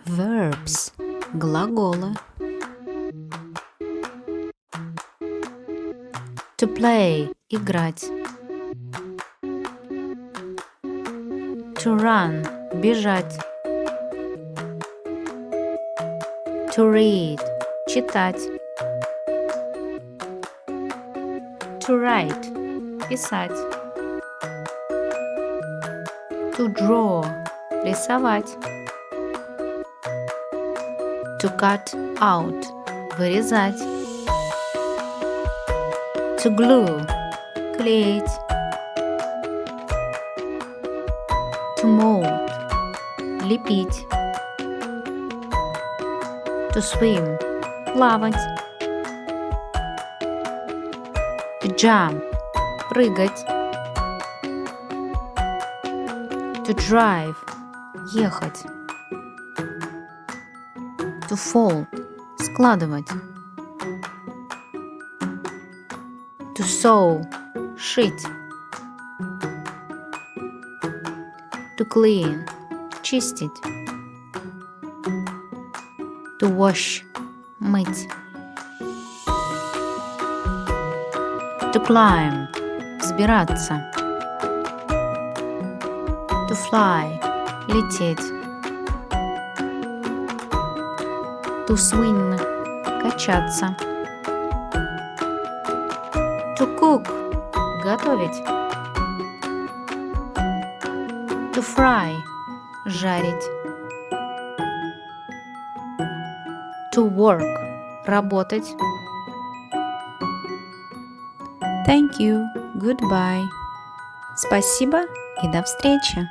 Verbs – глаголы. To play – играть. To run – бежать. To read – читать. To write – писать. To draw – рисовать. To cut out – вырезать. To glue – клеить. To mold – лепить. To swim – плавать. To jump – прыгать. To drive – ехать. To fold – складывать. To sew – шить. To clean – чистить. To wash – мыть. To climb – взбираться. To fly – лететь. To swing – качаться. To cook – готовить. To fry – жарить. To work – работать. Thank you. Goodbye. Спасибо и до встречи.